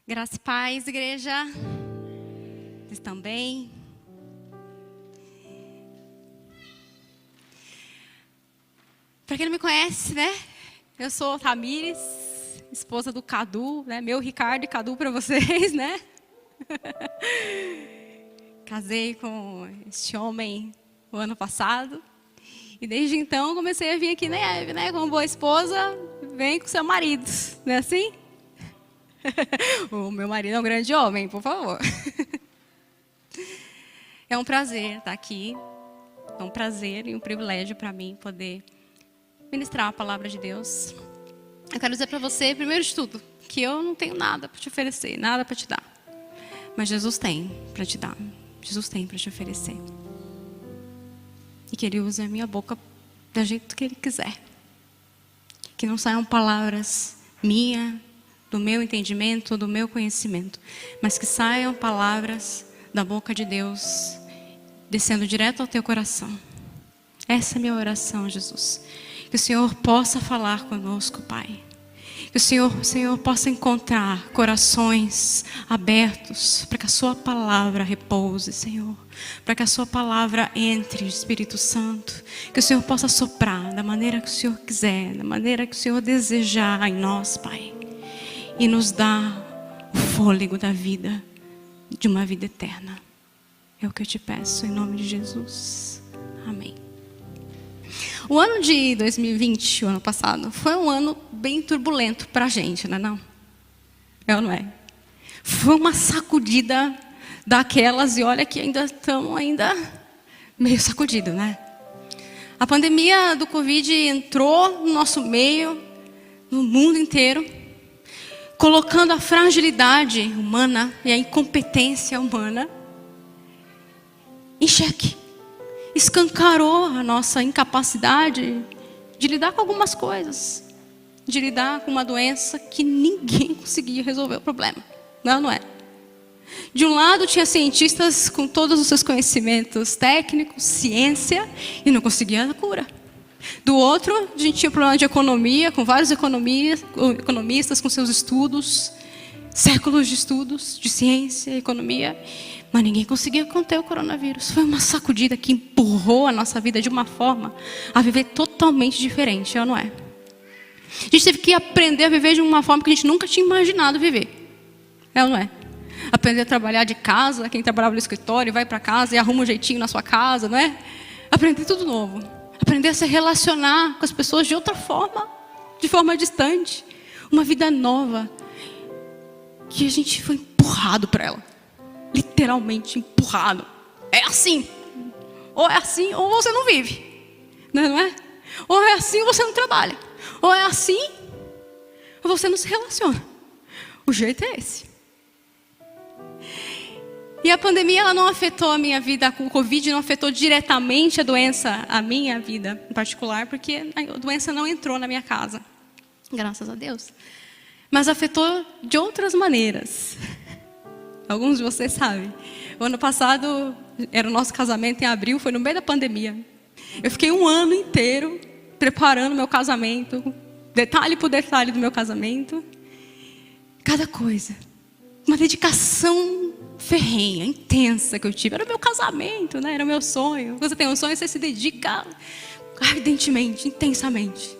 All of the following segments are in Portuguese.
Graça e paz, igreja. Vocês estão bem? Para quem não me conhece, né? Eu sou a Tamires, esposa do Cadu, né? Meu Ricardo e Cadu para vocês, né? Casei com este homem o ano passado. E desde então comecei a vir aqui, né? Como boa esposa, vem com seu marido, não é assim? O meu marido é um grande homem, por favor. É um prazer estar aqui. É um prazer e um privilégio para mim poder ministrar a palavra de Deus. Eu quero dizer para você, primeiro de tudo, que eu não tenho nada para te oferecer, nada para te dar. Mas Jesus tem para te dar. Jesus tem para te oferecer. E que Ele use a minha boca do jeito que Ele quiser. Que não saiam palavras minhas, do meu entendimento, do meu conhecimento, mas que saiam palavras da boca de Deus, descendo direto ao teu coração. Essa é a minha oração, Jesus. Que o Senhor possa falar conosco, Pai. Que o Senhor possa encontrar corações abertos para que a sua palavra repouse, Senhor. Para que a sua palavra entre, Espírito Santo. Que o Senhor possa soprar da maneira que o Senhor quiser, da maneira que o Senhor desejar em nós, Pai. E nos dá o fôlego da vida, de uma vida eterna. É o que eu te peço, em nome de Jesus. Amém. O ano de 2020, o ano passado, foi um ano bem turbulento para a gente, não é não? É ou não é? Foi uma sacudida daquelas, e olha que ainda estamos meio sacudidos, né? A pandemia do Covid entrou no nosso meio, no mundo inteiro, colocando a fragilidade humana e a incompetência humana em xeque. Escancarou a nossa incapacidade de lidar com algumas coisas, de lidar com uma doença que ninguém conseguia resolver o problema, não é? De um lado tinha cientistas com todos os seus conhecimentos técnicos, ciência, e não conseguia a cura. Do outro, a gente tinha um problema de economia, com vários economistas com seus estudos, séculos de estudos, de ciência e economia, mas ninguém conseguia conter o coronavírus. Foi uma sacudida que empurrou a nossa vida de uma forma a viver totalmente diferente, não é? A gente teve que aprender a viver de uma forma que a gente nunca tinha imaginado viver, não é? Aprender a trabalhar de casa, quem trabalhava no escritório vai para casa e arruma um jeitinho na sua casa, não é? Aprender tudo novo. Aprender a se relacionar com as pessoas de outra forma, de forma distante. Uma vida nova, que a gente foi empurrado para ela. Literalmente empurrado. É assim. Ou é assim, ou você não vive. Não é? Ou é assim, ou você não trabalha. Ou é assim, ou você não se relaciona. O jeito é esse. E a pandemia ela não afetou a minha vida, o Covid não afetou diretamente a minha vida em particular, porque a doença não entrou na minha casa, graças a Deus. Mas afetou de outras maneiras. Alguns de vocês sabem. O ano passado, era o nosso casamento em abril, foi no meio da pandemia. Eu fiquei um ano inteiro preparando meu casamento, detalhe por detalhe do meu casamento. Cada coisa. Uma dedicação ferrenha, intensa que eu tive. Era o meu casamento, né? Era o meu sonho. Quando você tem um sonho, você se dedica ardentemente, intensamente.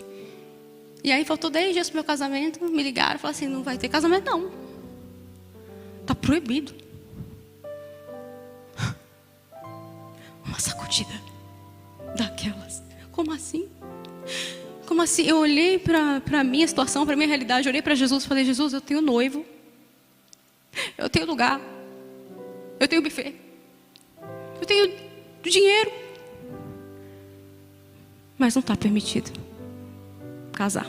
E aí faltou 10 dias para o meu casamento, me ligaram e falaram assim, não vai ter casamento não. Está proibido. Uma sacudida daquelas. Como assim? Como assim? Eu olhei para a minha situação, para a minha realidade, eu olhei para Jesus e falei, Jesus, eu tenho noivo. Eu tenho lugar. Eu tenho buffet. Eu tenho dinheiro. Mas não está permitido casar.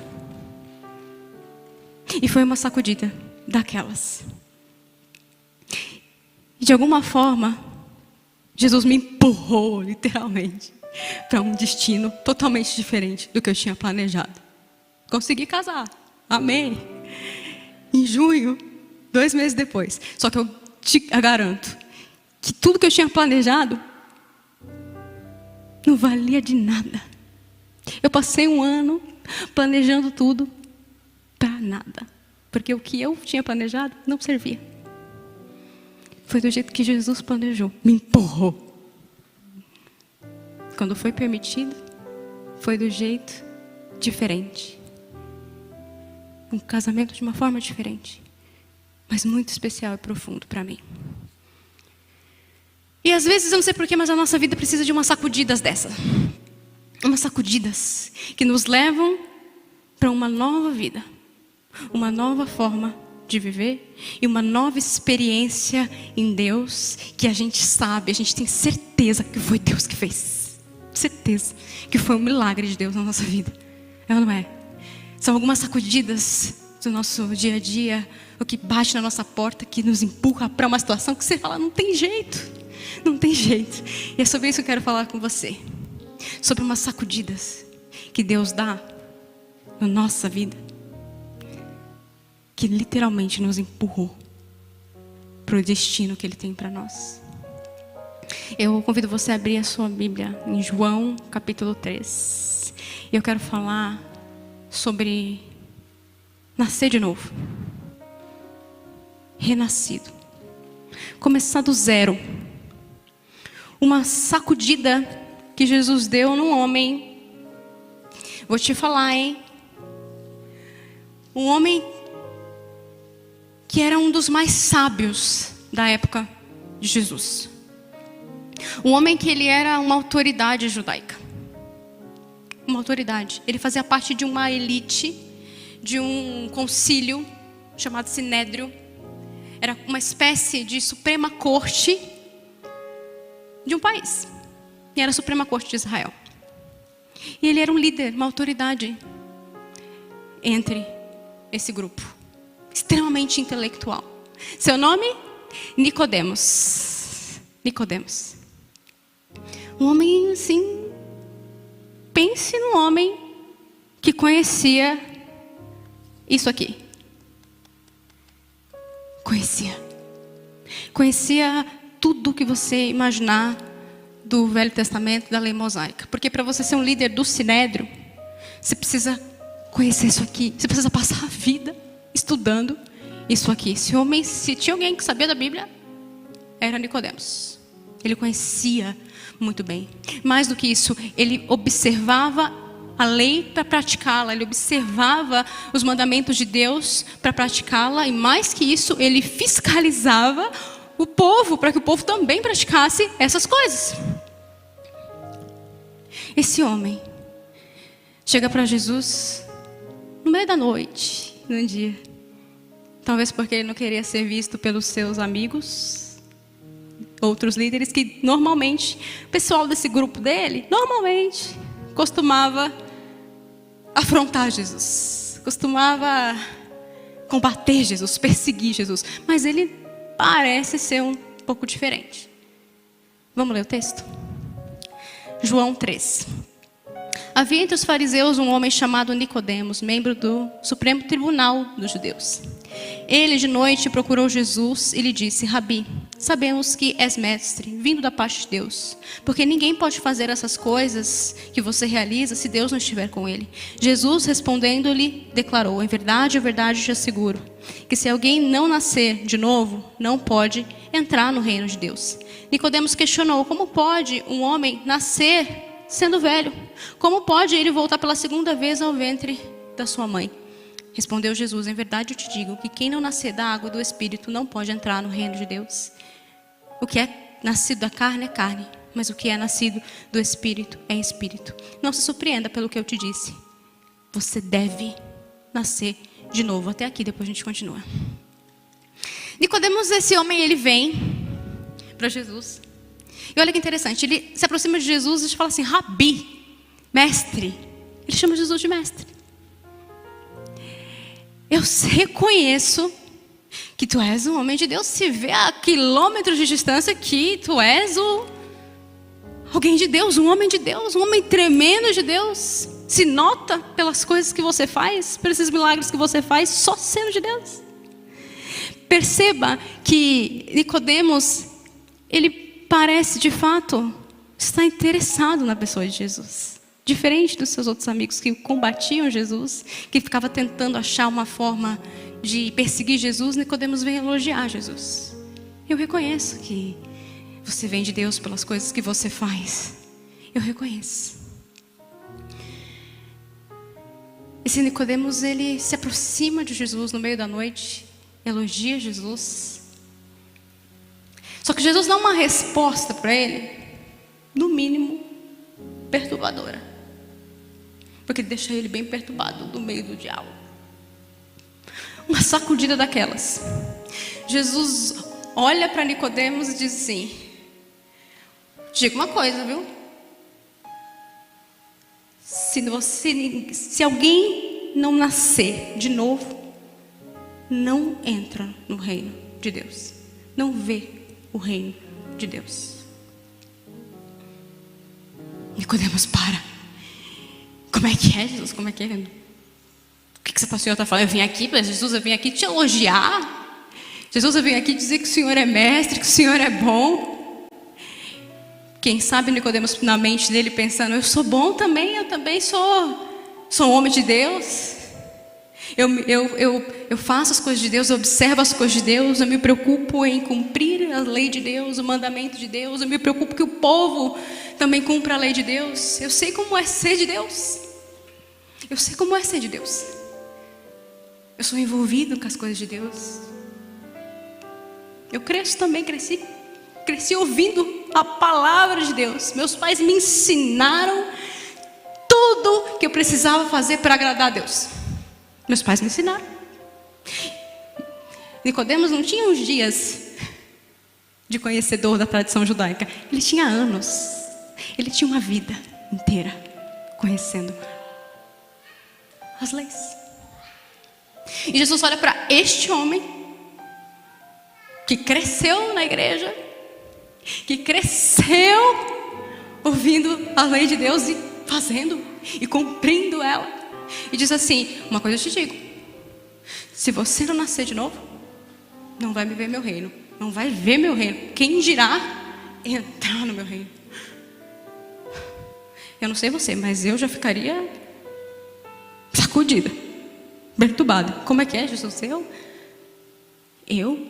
E foi uma sacudida daquelas. E de alguma forma, Jesus me empurrou, literalmente, para um destino totalmente diferente do que eu tinha planejado. Consegui casar. Amém. Em junho, 2 meses depois. Só que eu te garanto que tudo que eu tinha planejado não valia de nada. Eu passei um ano planejando tudo para nada. Porque o que eu tinha planejado não servia. Foi do jeito que Jesus planejou. Me empurrou. Quando foi permitido, foi do jeito diferente. Um casamento de uma forma diferente. Mas muito especial e profundo para mim. E às vezes, eu não sei porquê, mas a nossa vida precisa de umas sacudidas dessas. Umas sacudidas que nos levam para uma nova vida. Uma nova forma de viver. E uma nova experiência em Deus. Que a gente sabe, a gente tem certeza que foi Deus que fez. Certeza que foi um milagre de Deus na nossa vida. É ou não é? São algumas sacudidas do nosso dia a dia. O que bate na nossa porta, que nos empurra para uma situação que você fala, não tem jeito. Não tem jeito. E é sobre isso que eu quero falar com você. Sobre umas sacudidas que Deus dá na nossa vida. Que literalmente nos empurrou para o destino que Ele tem para nós. Eu convido você a abrir a sua Bíblia em João capítulo 3. E eu quero falar sobre nascer de novo. Renascido. Começar do zero. Uma sacudida que Jesus deu num homem. Vou te falar, hein? Um homem que era um dos mais sábios da época de Jesus. Um homem que ele era uma autoridade judaica. Uma autoridade. Ele fazia parte de uma elite, de um concílio chamado Sinédrio. Era uma espécie de suprema corte de um país. E era a suprema corte de Israel. E ele era um líder, uma autoridade entre esse grupo. Extremamente intelectual. Seu nome? Nicodemos. Nicodemos. Um homem assim. Pense num homem que conhecia isso aqui. Conhecia tudo que você imaginar do Velho Testamento, da lei mosaica. Porque para você ser um líder do Sinédrio, você precisa conhecer isso aqui. Você precisa passar a vida estudando isso aqui. Se tinha alguém que sabia da Bíblia, era Nicodemos. Ele conhecia muito bem. Mais do que isso, ele observava a lei para praticá-la. Ele observava os mandamentos de Deus para praticá-la. E mais que isso, ele fiscalizava o povo, para que o povo também praticasse essas coisas. Esse homem chega para Jesus no meio da noite, num dia. Talvez porque ele não queria ser visto pelos seus amigos, outros líderes, que normalmente, o pessoal desse grupo dele, normalmente, costumava afrontar Jesus. Costumava combater Jesus, perseguir Jesus. Mas ele parece ser um pouco diferente. Vamos ler o texto? João 3. Havia entre os fariseus um homem chamado Nicodemos, membro do Supremo Tribunal dos Judeus. Ele de noite procurou Jesus e lhe disse: Rabi, sabemos que és mestre, vindo da parte de Deus, porque ninguém pode fazer essas coisas que você realiza se Deus não estiver com ele. Jesus respondendo-lhe declarou: em verdade te asseguro, que se alguém não nascer de novo, não pode entrar no reino de Deus. Nicodemos questionou: como pode um homem nascer sendo velho? Como pode ele voltar pela segunda vez ao ventre da sua mãe? Respondeu Jesus: em verdade eu te digo que quem não nascer da água e do Espírito não pode entrar no reino de Deus. O que é nascido da carne é carne, mas o que é nascido do Espírito é Espírito. Não se surpreenda pelo que eu te disse. Você deve nascer de novo. Até aqui, depois a gente continua. Nicodemos, esse homem, ele vem para Jesus. E olha que interessante, ele se aproxima de Jesus e fala assim: Rabi, mestre. Ele chama Jesus de mestre. Eu reconheço que tu és um homem de Deus. Se vê a quilômetros de distância que tu és alguém de Deus, um homem de Deus, um homem tremendo de Deus. Se nota pelas coisas que você faz, pelos esses milagres que você faz, só sendo de Deus. Perceba que Nicodemos, ele parece de fato estar interessado na pessoa de Jesus. Diferente dos seus outros amigos que combatiam Jesus, que ficava tentando achar uma forma de perseguir Jesus, Nicodemos vem elogiar Jesus. Eu reconheço que você vem de Deus pelas coisas que você faz. Eu reconheço. Esse Nicodemos, ele se aproxima de Jesus no meio da noite, elogia Jesus. Só que Jesus dá uma resposta para ele, no mínimo, perturbadora. Porque ele deixa ele bem perturbado no meio do diálogo. Uma sacudida daquelas. Jesus olha para Nicodemos e diz assim: diga uma coisa, viu? Se alguém não nascer de novo, não entra no reino de Deus. Não vê o reino de Deus. Nicodemos para. Como é que é, Jesus? Como é que é? O que o Senhor está falando? Eu vim aqui, Jesus, eu vim aqui te elogiar. Jesus, eu vim aqui dizer que o Senhor é mestre, que o Senhor é bom. Quem sabe Nicodemos na mente dele pensando: eu sou bom também, eu também sou homem de Deus. Eu faço as coisas de Deus, eu observo as coisas de Deus, eu me preocupo em cumprir a lei de Deus, o mandamento de Deus, eu me preocupo que o povo também cumpra a lei de Deus. Eu sei como é ser de Deus. Eu sei como é ser de Deus. Eu sou envolvido com as coisas de Deus. Eu cresci ouvindo a palavra de Deus. Meus pais me ensinaram tudo que eu precisava fazer para agradar a Deus. Meus pais me ensinaram. Nicodemos não tinha uns dias de conhecedor da tradição judaica. Ele tinha anos. Ele tinha uma vida inteira conhecendo as leis. E Jesus olha para este homem que cresceu na igreja, que cresceu ouvindo a lei de Deus e fazendo e cumprindo ela. E diz assim: uma coisa eu te digo, se você não nascer de novo, não vai me ver meu reino. Não vai ver meu reino. Quem dirá entrar no meu reino? Eu não sei você, mas eu já ficaria sacudida, perturbada. Como é que é, Jesus? Eu?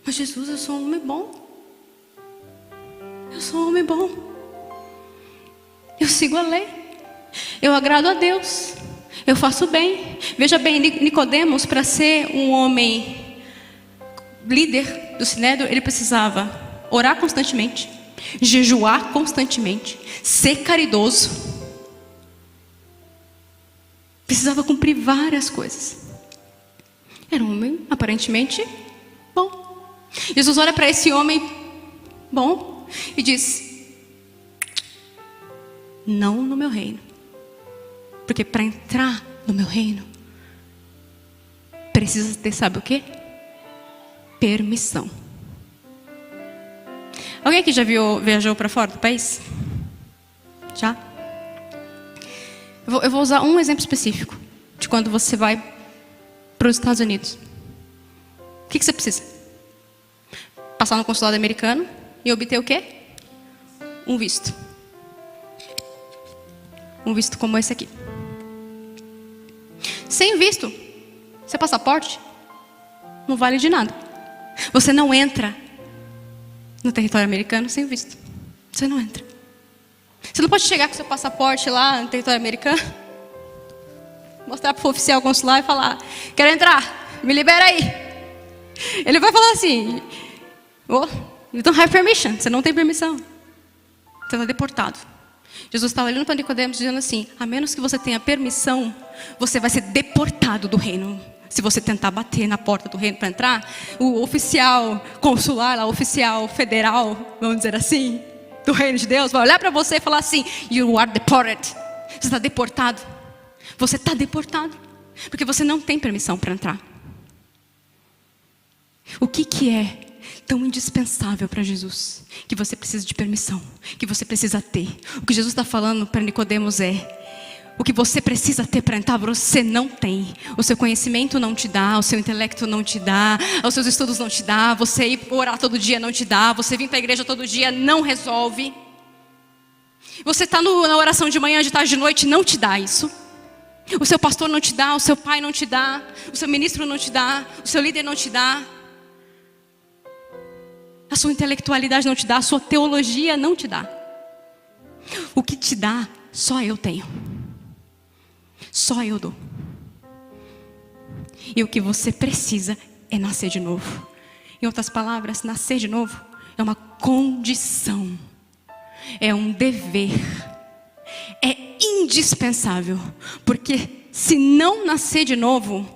Mas Jesus, eu sou um homem bom. Eu sou um homem bom. Eu sigo a lei. Eu agrado a Deus. Eu faço bem. Veja bem, Nicodemos, para ser um homem líder do Sinédrio, ele precisava orar constantemente, jejuar constantemente, ser caridoso. Precisava cumprir várias coisas. Era um homem aparentemente bom. Jesus olha para esse homem bom e diz: não no meu reino. Porque para entrar no meu reino, precisa ter, sabe o quê? Permissão. Alguém aqui já viajou para fora do país? Já? Eu vou usar um exemplo específico de quando você vai para os Estados Unidos. O que você precisa? Passar no consulado americano e obter o quê? Um visto. Um visto como esse aqui. Sem visto, seu passaporte não vale de nada. Você não entra no território americano sem visto. Você não entra. Você não pode chegar com seu passaporte lá no território americano, mostrar para o oficial consular e falar: quero entrar, me libera aí. Ele vai falar assim: oh, you don't have permission. Você não tem permissão. Você está deportado. Jesus estava olhando para Nicodemos dizendo assim: a menos que você tenha permissão, você vai ser deportado do reino. Se você tentar bater na porta do reino para entrar, o oficial consular, o oficial federal, vamos dizer assim, do reino de Deus, vai olhar para você e falar assim: you are deported. Você está deportado. Você está deportado. Porque você não tem permissão para entrar. O que é tão indispensável para Jesus que você precisa de permissão, que você precisa ter? O que Jesus está falando para Nicodemos é: o que você precisa ter para entrar, você não tem. O seu conhecimento não te dá, o seu intelecto não te dá, os seus estudos não te dá, você ir orar todo dia não te dá, você vir para a igreja todo dia não resolve. Você está na oração de manhã, de tarde, de noite, não te dá isso. O seu pastor não te dá, o seu pai não te dá, o seu ministro não te dá, o seu líder não te dá. A sua intelectualidade não te dá, a sua teologia não te dá. O que te dá, só eu tenho. Só eu dou. E o que você precisa é nascer de novo. Em outras palavras, nascer de novo é uma condição. É um dever. É indispensável. Porque se não nascer de novo,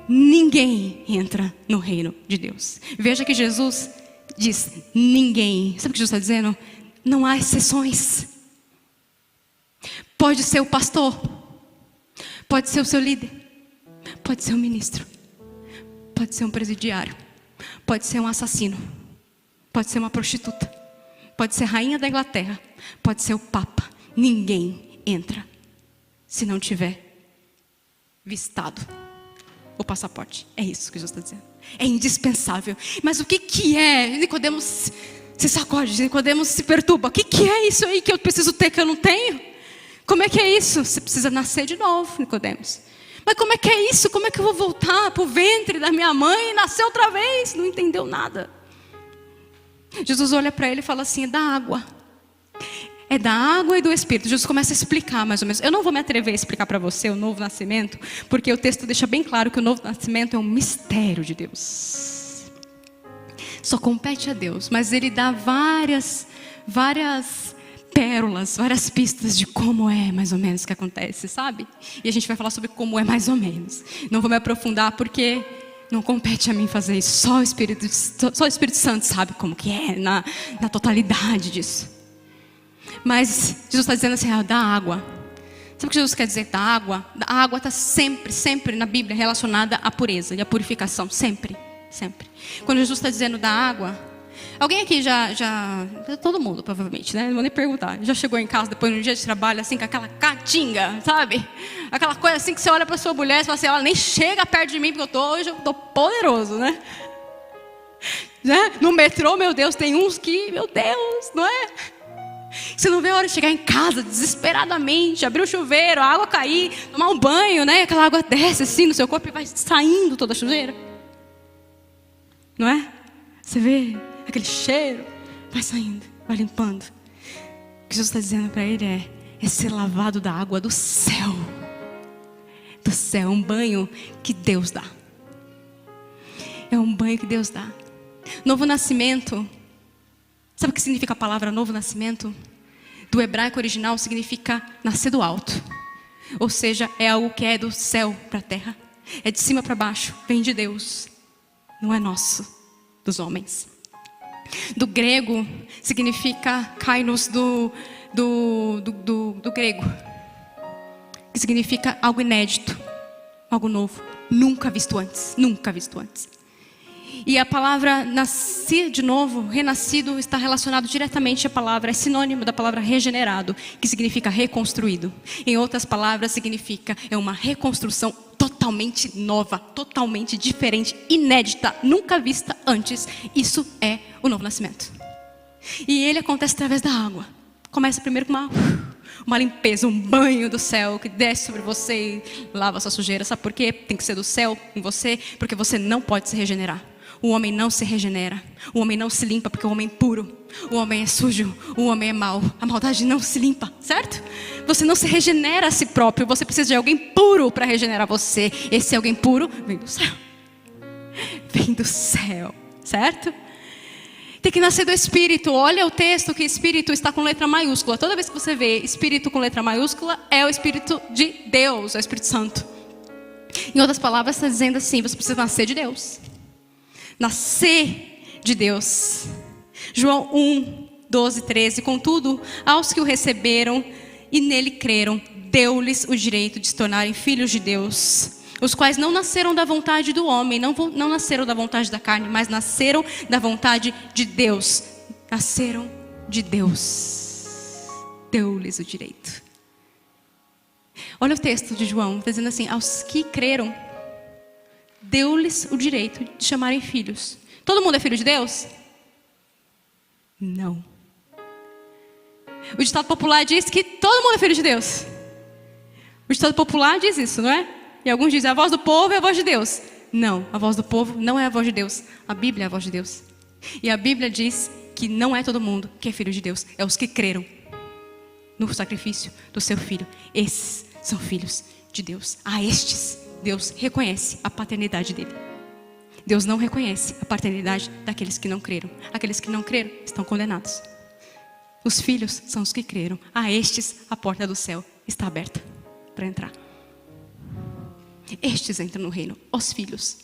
ninguém entra no reino de Deus. Veja que Jesus diz ninguém. Sabe o que Jesus está dizendo? Não há exceções. Pode ser o pastor, pode ser o seu líder, pode ser um ministro, pode ser um presidiário, pode ser um assassino, pode ser uma prostituta, pode ser a rainha da Inglaterra, pode ser o papa. Ninguém entra se não tiver vistado o passaporte. É isso que Jesus está dizendo. É indispensável. Mas o que é? Nicodemos se sacode, Nicodemos se perturba. O que é isso aí que eu preciso ter que eu não tenho? Como é que é isso? Você precisa nascer de novo, Nicodemos. Mas como é que é isso? Como é que eu vou voltar para o ventre da minha mãe e nascer outra vez? Não entendeu nada. Jesus olha para ele e fala assim, é da água. É da água e do Espírito. Jesus começa a explicar mais ou menos. Eu não vou me atrever a explicar para você o novo nascimento, porque o texto deixa bem claro que o novo nascimento é um mistério de Deus. Só compete a Deus, mas ele dá várias pérolas, várias pistas de como é mais ou menos que acontece, sabe? E a gente vai falar sobre como é mais ou menos. Não vou me aprofundar porque não compete a mim fazer isso. Só o Espírito Santo sabe como que é na totalidade disso. Mas Jesus está dizendo assim, da água. Sabe o que Jesus quer dizer da água? A água está sempre na Bíblia relacionada à pureza e à purificação. Sempre. Quando Jesus está dizendo da água, alguém aqui já todo mundo provavelmente, né? Não vou nem perguntar. Já chegou em casa depois de um dia de trabalho assim com aquela caatinga, sabe? Aquela coisa assim que você olha para sua mulher e fala assim, ela nem chega perto de mim porque hoje eu tô poderoso, né? No metrô, meu Deus, tem uns que, meu Deus, não é? Você não vê a hora de chegar em casa desesperadamente, abrir o chuveiro, a água cair, tomar um banho, né? Aquela água desce assim no seu corpo e vai saindo toda a sujeira. Não é? Você vê aquele cheiro, vai saindo, vai limpando. O que Jesus está dizendo para ele é ser lavado da água do céu. Do céu, um banho que Deus dá. É um banho que Deus dá. Novo nascimento. Sabe o que significa a palavra novo nascimento? Do hebraico original significa nascer do alto. Ou seja, é algo que é do céu para a terra. É de cima para baixo, vem de Deus. Não é nosso, dos homens. Do grego significa kainos do grego. Que significa algo inédito, algo novo, nunca visto antes. E a palavra nascer de novo, renascido, está relacionado diretamente à palavra, é sinônimo da palavra regenerado, que significa reconstruído. Em outras palavras, significa é uma reconstrução totalmente nova, totalmente diferente, inédita, nunca vista antes. Isso é o novo nascimento. E ele acontece através da água. Começa primeiro com uma limpeza, um banho do céu que desce sobre você e lava a sua sujeira. Sabe por quê? Tem que ser do céu em você, porque você não pode se regenerar. O homem não se regenera. O homem não se limpa porque o homem é impuro. O homem é sujo. O homem é mau. A maldade não se limpa, certo? Você não se regenera a si próprio. Você precisa de alguém puro para regenerar você. Esse alguém puro vem do céu. Vem do céu, certo? Tem que nascer do Espírito. Olha o texto que Espírito está com letra maiúscula. Toda vez que você vê Espírito com letra maiúscula, é o Espírito de Deus, é o Espírito Santo. Em outras palavras, está dizendo assim, você precisa nascer de Deus. Nascer de Deus. João 1, 12, 13. Contudo, aos que o receberam e nele creram, deu-lhes o direito de se tornarem filhos de Deus, os quais não nasceram da vontade do homem, não nasceram da vontade da carne, mas nasceram da vontade de Deus. Nasceram de Deus. Deu-lhes o direito. Olha o texto de João, está dizendo assim, aos que creram, deu-lhes o direito de chamarem filhos. Todo mundo é filho de Deus? Não. O ditado popular diz que todo mundo é filho de Deus. O ditado popular diz isso, não é? E alguns dizem, a voz do povo é a voz de Deus. Não, a voz do povo não é a voz de Deus. A Bíblia é a voz de Deus. E a Bíblia diz que não é todo mundo que é filho de Deus. É os que creram no sacrifício do seu filho. Esses são filhos de Deus. A estes, Deus reconhece a paternidade dele. Deus não reconhece a paternidade daqueles que não creram. Aqueles que não creram estão condenados. Os filhos são os que creram. A estes, a porta do céu está aberta para entrar. Estes entram no reino, os filhos,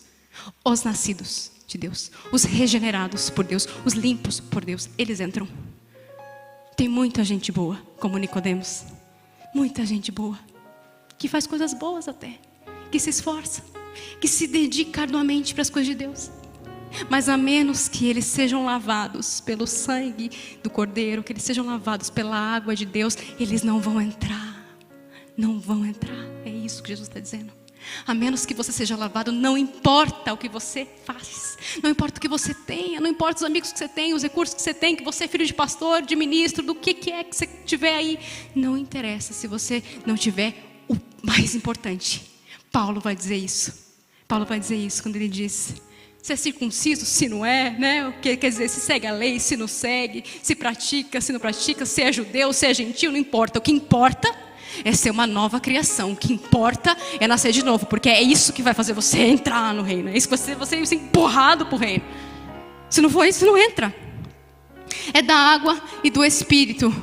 os nascidos de Deus, os regenerados por Deus, os limpos por Deus, eles entram. Tem muita gente boa, como Nicodemos, muita gente boa, que faz coisas boas até, que se esforça, que se dedica arduamente para as coisas de Deus. Mas a menos que eles sejam lavados pelo sangue do Cordeiro, que eles sejam lavados pela água de Deus, eles não vão entrar. Não vão entrar. É isso que Jesus está dizendo. A menos que você seja lavado, não importa o que você faz, não importa o que você tenha, não importa os amigos que você tem, os recursos que você tem, que você é filho de pastor, de ministro, do que é que você tiver aí, não interessa se você não tiver o mais importante. Paulo vai dizer isso. Paulo vai dizer isso quando ele diz: se é circunciso, se não é, né? O que quer dizer, se segue a lei, se não segue, se pratica, se não pratica, se é judeu, se é gentil, não importa. O que importa é ser uma nova criação. O que importa é nascer de novo, porque é isso que vai fazer você entrar no reino. É isso que você ser empurrado para o reino. Se não for isso, você não entra. É da água e do Espírito.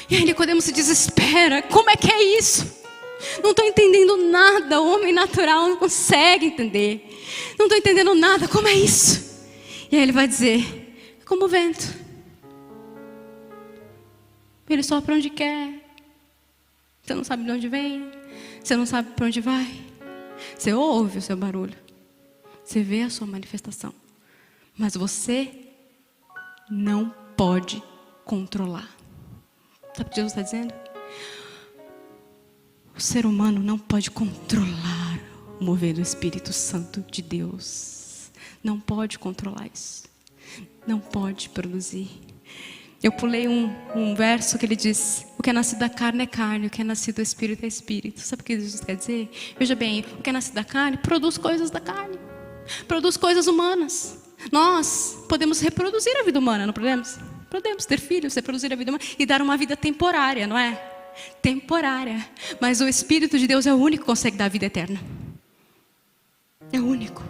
E aí Nicodemos se desespera. Como é que é isso? Não estou entendendo nada. O homem natural não consegue entender. Não estou entendendo nada. Como é isso? E aí ele vai dizer: é como o vento. Ele sopra onde quer. Você não sabe de onde vem, você não sabe para onde vai. Você ouve o seu barulho, você vê a sua manifestação, mas você não pode controlar. Sabe o que Jesus está dizendo? O ser humano não pode controlar o mover do Espírito Santo de Deus. Não pode controlar isso. Não pode produzir. Eu pulei um verso que ele diz: o que é nascido da carne é carne, o que é nascido do Espírito é Espírito. Sabe o que Jesus quer dizer? Veja bem, o que é nascido da carne produz coisas da carne, produz coisas humanas. Nós podemos reproduzir a vida humana, não podemos? Podemos ter filhos, reproduzir a vida humana e dar uma vida temporária, não é? Temporária. Mas o Espírito de Deus é o único que consegue dar a vida eterna. É o único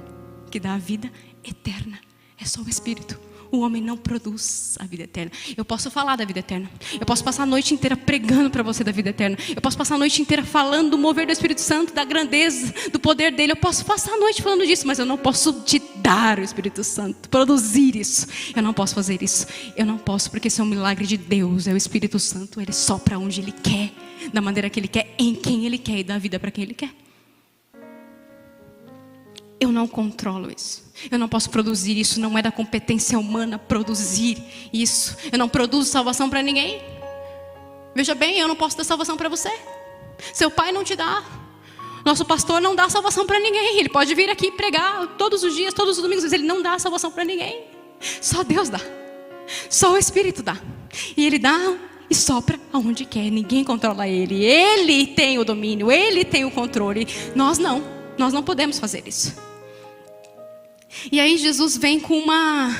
que dá a vida eterna. É só o Espírito. O homem não produz a vida eterna. Eu posso falar da vida eterna. Eu posso passar a noite inteira pregando para você da vida eterna. Eu posso passar a noite inteira falando do mover do Espírito Santo, da grandeza, do poder dele. Eu posso passar a noite falando disso, mas eu não posso te dar o Espírito Santo, produzir isso. Eu não posso fazer isso. Eu não posso, porque isso é um milagre de Deus. É o Espírito Santo. Ele sopra onde ele quer, da maneira que ele quer, em quem ele quer e dá vida para quem ele quer. Eu não controlo isso. Eu não posso produzir isso. Não é da competência humana produzir isso. Eu não produzo salvação para ninguém. Veja bem, eu não posso dar salvação para você. Seu pai não te dá. Nosso pastor não dá salvação para ninguém. Ele pode vir aqui pregar todos os dias, todos os domingos, mas ele não dá salvação para ninguém. Só Deus dá. Só o Espírito dá. E ele dá e sopra aonde quer. Ninguém controla ele. Ele tem o domínio. Ele tem o controle. Nós não. Nós não podemos fazer isso. E aí Jesus vem com uma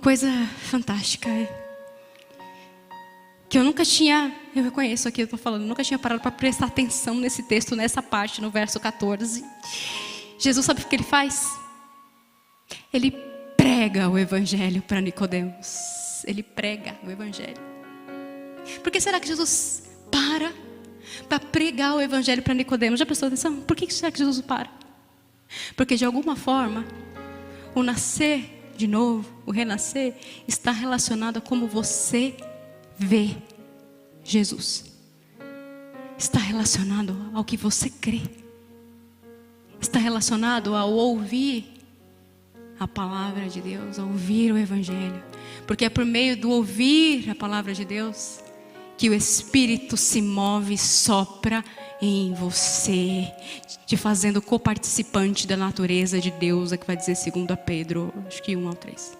coisa fantástica, que eu nunca tinha, eu reconheço aqui, eu estou falando, nunca tinha parado para prestar atenção nesse texto, nessa parte, no verso 14. Jesus, sabe o que ele faz? Ele prega o evangelho para Nicodemos. Ele prega o evangelho. Por que será que Jesus para pregar o evangelho para Nicodemos? Já prestou atenção? Por que será que Jesus para? Porque de alguma forma o nascer de novo, o renascer, está relacionado a como você vê Jesus. Está relacionado ao que você crê. Está relacionado ao ouvir a palavra de Deus, a ouvir o evangelho. Porque é por meio do ouvir a palavra de Deus que o Espírito se move e sopra em você, te fazendo coparticipante da natureza de Deus, é que vai dizer 2 Pedro, acho que 1 ao 3.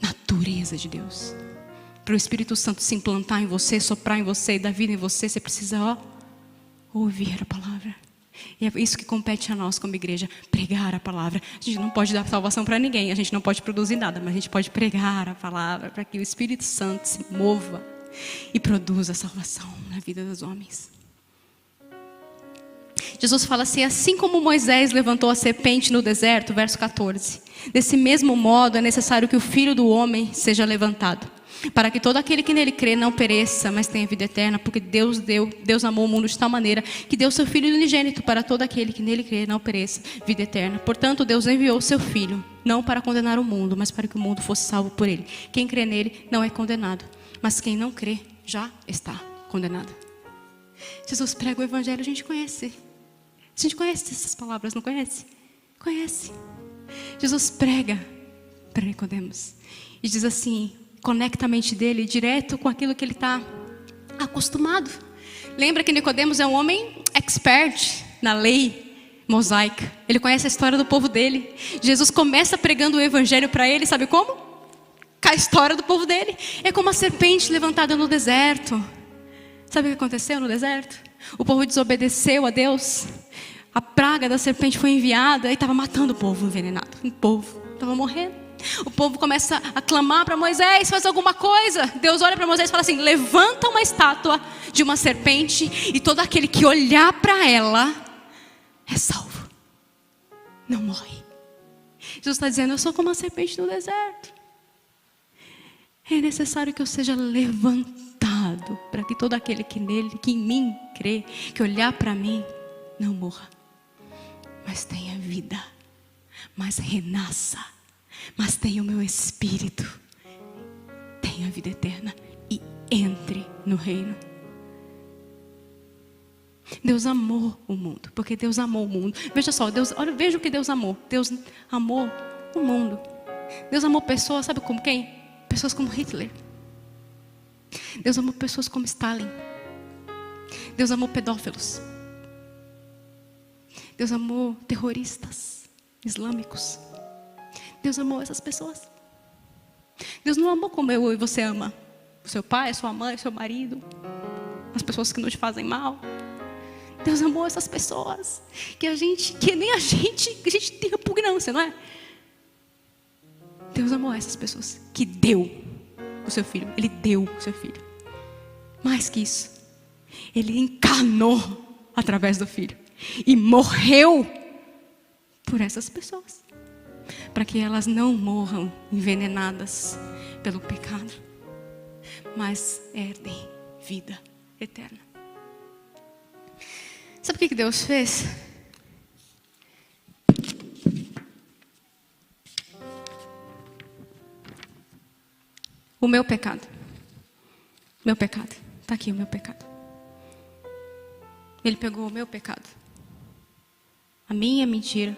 Natureza de Deus. para o Espírito Santo se implantar em você, soprar em você e dar vida em você, você precisa ouvir a palavra. E é isso que compete a nós como igreja, pregar a palavra. A gente não pode dar salvação para ninguém, a gente não pode produzir nada, mas a gente pode pregar a palavra para que o Espírito Santo se mova e produza a salvação na vida dos homens. Jesus fala assim como Moisés levantou a serpente no deserto, verso 14, desse mesmo modo é necessário que o Filho do Homem seja levantado, para que todo aquele que nele crê não pereça, mas tenha vida eterna, porque Deus amou o mundo de tal maneira que deu seu Filho unigênito para todo aquele que nele crê não pereça, vida eterna. Portanto, Deus enviou o seu Filho, não para condenar o mundo, mas para que o mundo fosse salvo por ele. Quem crê nele não é condenado, mas quem não crê já está condenado. Jesus prega o evangelho, a gente conhece essas palavras, não conhece? Conhece. Jesus prega para Nicodemos e diz assim, conecta a mente dele direto com aquilo que ele está acostumado. Lembra que Nicodemos é um homem expert na lei mosaica. Ele conhece a história do povo dele. Jesus começa pregando o evangelho para ele, sabe como? Com a história do povo dele. É como a serpente levantada no deserto. Sabe o que aconteceu no deserto? O povo desobedeceu a Deus. A praga da serpente foi enviada e estava matando o povo envenenado. O povo estava morrendo. O povo começa a clamar para Moisés, faz alguma coisa. Deus olha para Moisés e fala assim, levanta uma estátua de uma serpente e todo aquele que olhar para ela é salvo, não morre. Jesus está dizendo, eu sou como uma serpente no deserto. É necessário que eu seja levantado para que todo aquele que em mim crê, que olhar para mim, não morra, mas tenha vida, mas renasça, mas tenha o meu espírito, tenha a vida eterna e entre no reino. Deus amou o mundo, porque Deus amou o mundo. Veja só, veja o que Deus amou. Deus amou o mundo. Deus amou pessoas, sabe como quem? Pessoas como Hitler. Deus amou pessoas como Stalin. Deus amou pedófilos. Deus amou terroristas islâmicos. Deus amou essas pessoas. Deus não amou como eu e você ama. O seu pai, a sua mãe, o seu marido. As pessoas que não te fazem mal. Deus amou essas pessoas. Que nem a gente tem repugnância, não é? Deus amou essas pessoas. Que deu o seu filho. Ele deu o seu filho. Mais que isso. Ele encarnou através do filho. E morreu por essas pessoas. Para que elas não morram envenenadas pelo pecado, mas herdem vida eterna. Sabe o que Deus fez? O meu pecado. Meu pecado. Está aqui o meu pecado. Ele pegou o meu pecado. A minha mentira.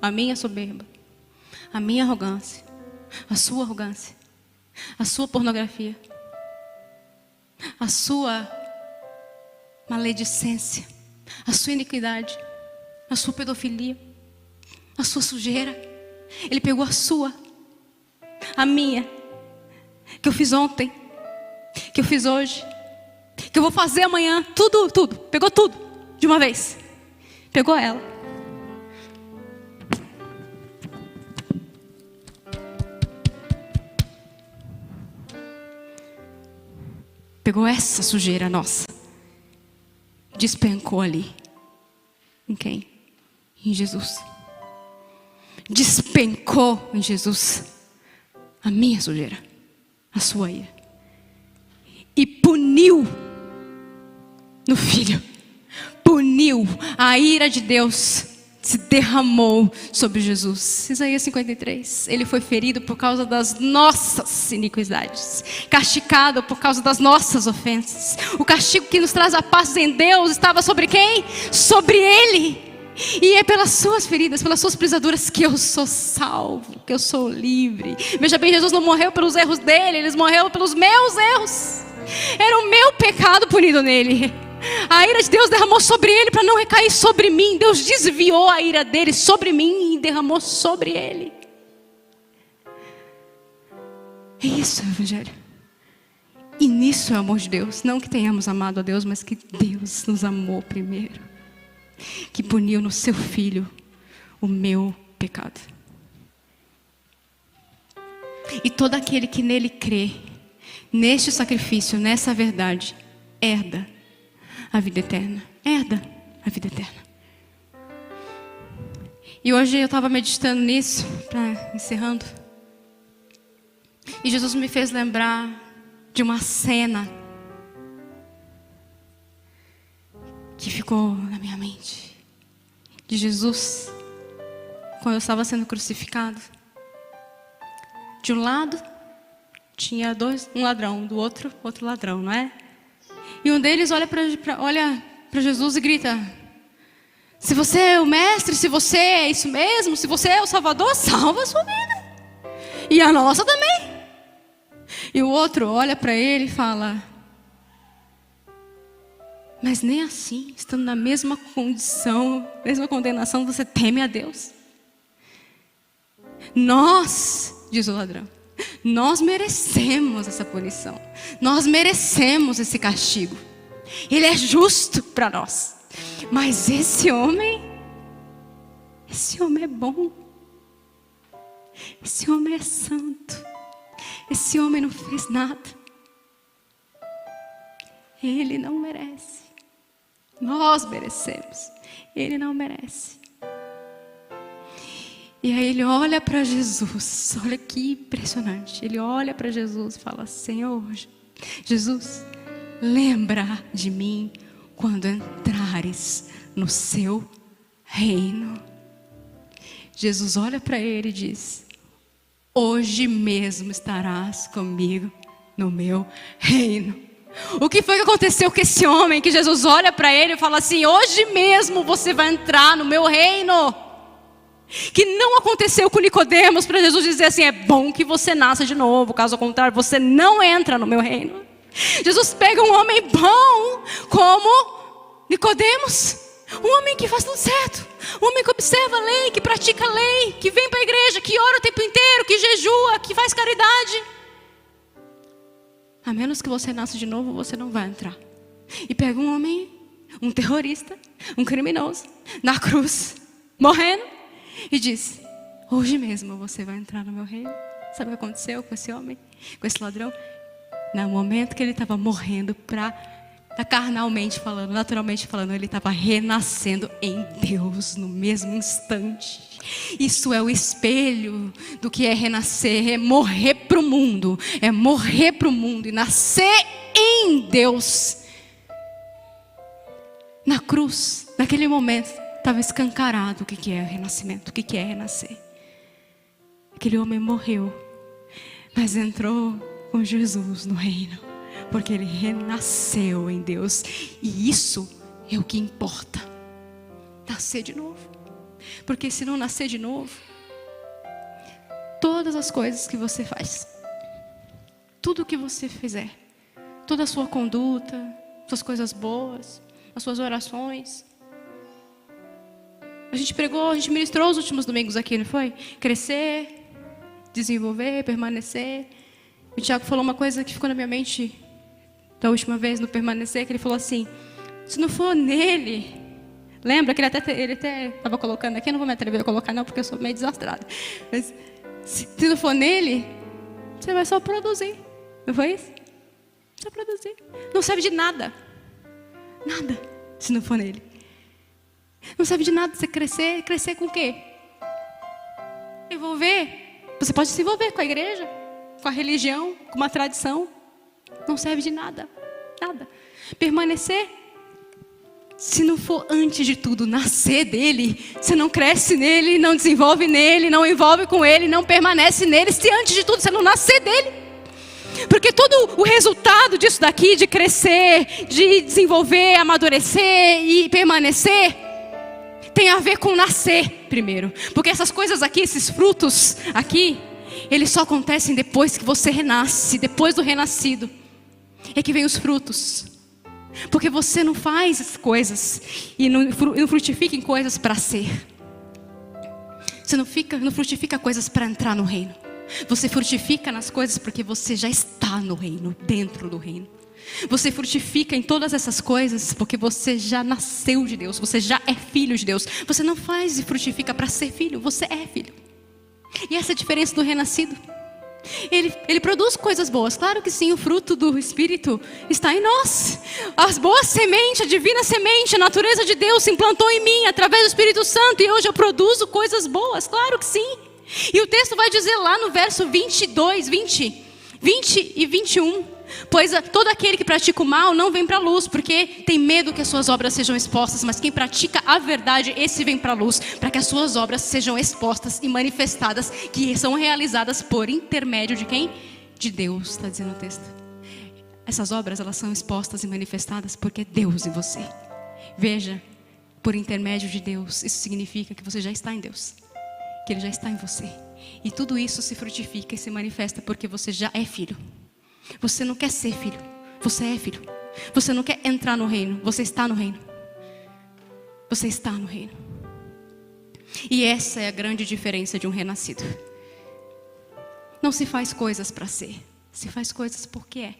A minha soberba. A minha arrogância. A sua arrogância. A sua pornografia. A sua maledicência. A sua iniquidade. A sua pedofilia. A sua sujeira. Ele pegou a sua. A minha. Que eu fiz ontem. Que eu fiz hoje. Que eu vou fazer amanhã. Tudo. Pegou tudo. De uma vez. Pegou ela. Pegou essa sujeira nossa. Despencou ali. Em quem? Em Jesus. Despencou em Jesus a minha sujeira. A sua ira. E puniu no Filho. Puniu. A ira de Deus se derramou sobre Jesus. Isaías 53. Ele foi ferido por causa das nossas iniquidades, castigado por causa das nossas ofensas. O castigo que nos traz a paz em Deus estava sobre quem? Sobre Ele. E é pelas suas feridas, pelas suas pisaduras que eu sou salvo, que eu sou livre. Veja bem, Jesus não morreu pelos erros dele, ele morreu pelos meus erros. Era o meu pecado punido nele. A ira de Deus derramou sobre ele para não recair sobre mim. Deus desviou a ira dele sobre mim e derramou sobre ele. É isso, Evangelho. E nisso é o amor de Deus. Não que tenhamos amado a Deus, mas que Deus nos amou primeiro. Que puniu no seu Filho o meu pecado. E todo aquele que nele crê, neste sacrifício, nessa verdade, herda a vida eterna. Herda a vida eterna. E hoje eu estava meditando nisso, encerrando. E Jesus me fez lembrar de uma cena que ficou na minha mente. De Jesus, quando eu estava sendo crucificado. De um lado, tinha um ladrão, do outro ladrão, não é? E um deles olha para Jesus e grita: se você é o mestre, se você é isso mesmo, se você é o Salvador, salva a sua vida. E a nossa também. E o outro olha para ele e fala: mas nem assim, estando na mesma condição, mesma condenação, você teme a Deus? Nós, diz o ladrão, nós merecemos essa punição. Nós merecemos esse castigo. Ele é justo para nós. Mas esse homem é bom. Esse homem é santo. Esse homem não fez nada. Ele não merece. Nós merecemos. Ele não merece. E aí ele olha para Jesus. Olha que impressionante. Ele olha para Jesus e fala: Senhor, Jesus, lembra de mim quando entrares no seu reino. Jesus olha para ele e diz: hoje mesmo estarás comigo no meu reino. O que foi que aconteceu com esse homem que Jesus olha para ele e fala assim: hoje mesmo você vai entrar no meu reino? Que não aconteceu com Nicodemos para Jesus dizer assim: é bom que você nasça de novo, caso contrário você não entra no meu reino. Jesus pega um homem bom como Nicodemos, um homem que faz tudo certo, um homem que observa a lei, que pratica a lei, que vem para a igreja, que ora o tempo inteiro, que jejua, que faz caridade. A menos que você nasça de novo, você não vai entrar. E pega um homem, um terrorista, um criminoso, na cruz, morrendo, e diz: hoje mesmo você vai entrar no meu reino. Sabe o que aconteceu com esse homem, com esse ladrão? No momento que ele estava morrendo, carnalmente falando, naturalmente falando, ele estava renascendo em Deus no mesmo instante. Isso é o espelho do que é renascer, é morrer para o mundo, e nascer em Deus. Na cruz, naquele momento, estava escancarado o que é renascimento, o que é renascer. Aquele homem morreu, mas entrou com Jesus no reino, porque ele renasceu em Deus. E isso é o que importa. Nascer de novo. Porque se não nascer de novo, todas as coisas que você faz, tudo que você fizer, toda a sua conduta, suas coisas boas, as suas orações. A gente ministrou os últimos domingos aqui, não foi? Crescer, desenvolver, permanecer. O Tiago falou uma coisa que ficou na minha mente da última vez no permanecer, que ele falou assim: se não for nele, lembra que ele até estava colocando aqui, eu não vou me atrever a colocar não, porque eu sou meio desastrada, mas se não for nele, você vai só produzir, não foi isso? Só produzir, não serve de nada, se não for nele. Não serve de nada você crescer com o quê? Você pode se envolver com a igreja, com a religião, com uma tradição. Não serve de nada. Permanecer, se não for antes de tudo nascer dele, você não cresce nele, não desenvolve nele, não envolve com ele, não permanece nele, se antes de tudo você não nascer dele. Porque todo o resultado disso daqui, de crescer, de desenvolver, amadurecer e permanecer, tem a ver com nascer primeiro. Porque essas coisas aqui, esses frutos aqui, eles só acontecem depois que você renasce. Depois do renascido é que vem os frutos. Porque você não faz as coisas e não frutifica em coisas para ser. Você não frutifica coisas para entrar no reino. Você frutifica nas coisas porque você já está no reino, dentro do reino. Você frutifica em todas essas coisas porque você já nasceu de Deus, você já é filho de Deus. Você não faz e frutifica para ser filho, você é filho. E essa é a diferença do renascido. Ele produz coisas boas, claro que sim, o fruto do Espírito está em nós. As boas sementes, a divina semente, a natureza de Deus se implantou em mim através do Espírito Santo. E hoje eu produzo coisas boas, claro que sim. E o texto vai dizer lá no verso 22, 20 e 21: pois todo aquele que pratica o mal não vem para a luz, porque tem medo que as suas obras sejam expostas. Mas quem pratica a verdade, esse vem para a luz, para que as suas obras sejam expostas e manifestadas, que são realizadas por intermédio de quem? De Deus, está dizendo o texto. Essas obras, elas são expostas e manifestadas porque é Deus em você. Veja, por intermédio de Deus, isso significa que você já está em Deus, que Ele já está em você. E tudo isso se frutifica e se manifesta porque você já é filho. Você não quer ser filho, você é filho. Você não quer entrar no reino, você está no reino. Você está no reino. E essa é a grande diferença de um renascido. Não se faz coisas para ser, se faz coisas porque é.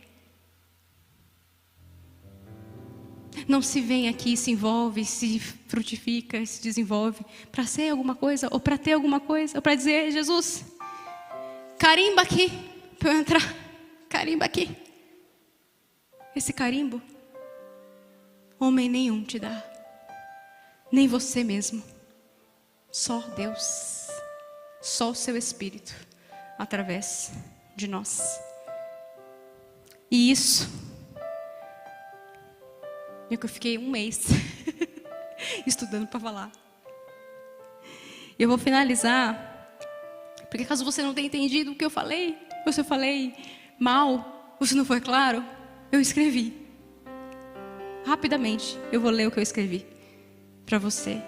Não se vem aqui, se envolve, se frutifica, se desenvolve para ser alguma coisa, ou para ter alguma coisa, ou para dizer: Jesus, carimba aqui para eu entrar. Carimba aqui. Esse carimbo, homem nenhum te dá, nem você mesmo. Só Deus, só o seu Espírito, através de nós. E isso, eu fiquei um mês estudando para falar. Eu vou finalizar, porque caso você não tenha entendido o que eu falei, ou se eu falei mal, ou se não foi claro, eu escrevi. Rapidamente, eu vou ler o que eu escrevi para você.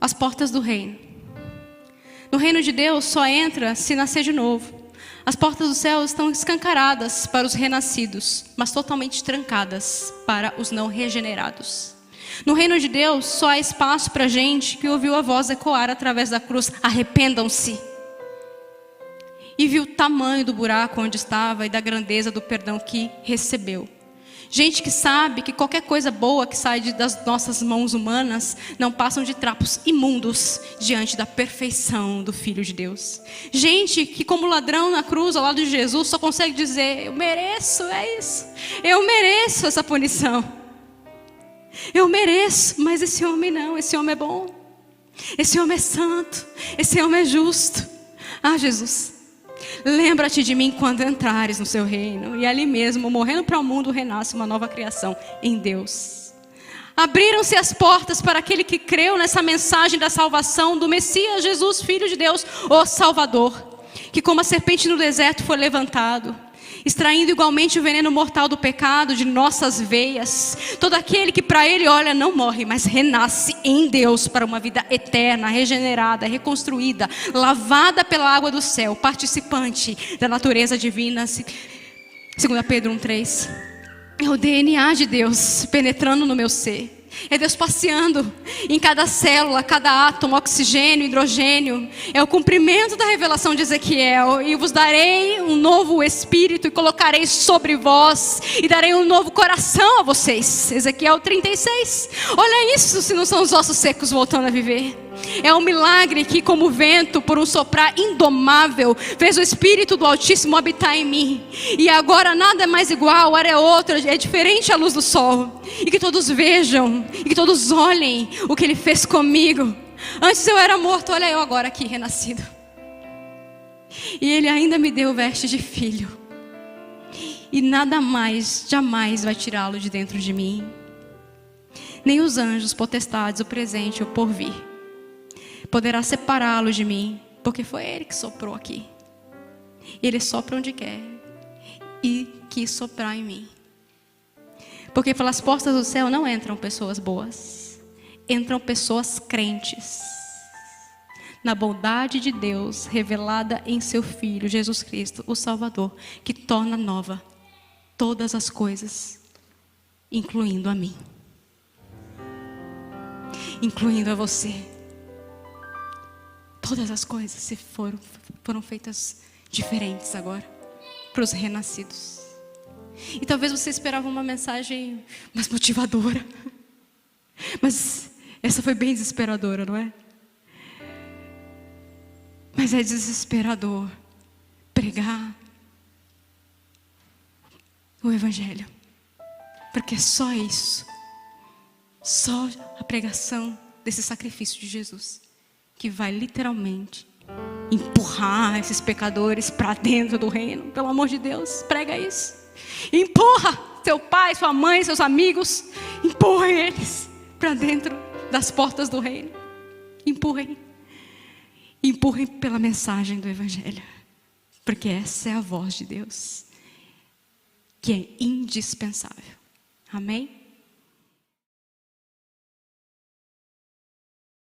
As portas do reino. No reino de Deus só entra se nascer de novo. As portas do céu estão escancaradas para os renascidos, mas totalmente trancadas para os não regenerados. No reino de Deus só há espaço para gente que ouviu a voz ecoar através da cruz: arrependam-se. E viu o tamanho do buraco onde estava e da grandeza do perdão que recebeu. Gente que sabe que qualquer coisa boa que sai das nossas mãos humanas não passam de trapos imundos diante da perfeição do Filho de Deus. Gente que, como ladrão na cruz ao lado de Jesus, só consegue dizer: eu mereço, é isso. Eu mereço essa punição. Eu mereço, mas esse homem não, esse homem é bom. Esse homem é santo, esse homem é justo. Ah, Jesus, lembra-te de mim quando entrares no seu reino. E ali mesmo, morrendo para o mundo, renasce uma nova criação em Deus. Abriram-se as portas para aquele que creu nessa mensagem da salvação do Messias Jesus, Filho de Deus, o Salvador, que como a serpente no deserto foi levantado, extraindo igualmente o veneno mortal do pecado de nossas veias. Todo aquele que para ele olha não morre, mas renasce em Deus para uma vida eterna, regenerada, reconstruída, lavada pela água do céu, participante da natureza divina. 2 Pedro 1:3. É o DNA de Deus penetrando no meu ser. É Deus passeando em cada célula, cada átomo, oxigênio, hidrogênio. É o cumprimento da revelação de Ezequiel. E vos darei um novo espírito e colocarei sobre vós. E darei um novo coração a vocês. Ezequiel 36. Olha isso, se não são os ossos secos voltando a viver. É um milagre que, como vento, por um soprar indomável, fez o Espírito do Altíssimo habitar em mim. E agora nada é mais igual, o ar é outro, é diferente à luz do sol. E que todos vejam, e que todos olhem o que Ele fez comigo. Antes eu era morto, olha eu agora aqui, renascido. E Ele ainda me deu veste de filho. E nada mais, jamais vai tirá-lo de dentro de mim. Nem os anjos, potestades, o presente, o porvir poderá separá-lo de mim, porque foi Ele que soprou aqui. E Ele sopra onde quer e quis soprar em mim. Porque pelas portas do céu não entram pessoas boas, entram pessoas crentes na bondade de Deus revelada em seu Filho Jesus Cristo, o Salvador, que torna nova todas as coisas, incluindo a mim, incluindo a você. Todas as coisas foram feitas diferentes agora para os renascidos. E talvez você esperava uma mensagem mais motivadora, mas essa foi bem desesperadora, não é? Mas é desesperador pregar o Evangelho, porque só isso, só a pregação desse sacrifício de Jesus, que vai literalmente empurrar esses pecadores para dentro do reino. Pelo amor de Deus, prega isso. Empurra seu pai, sua mãe, seus amigos, empurra eles para dentro das portas do reino. Empurrem pela mensagem do Evangelho, porque essa é a voz de Deus, que é indispensável. Amém?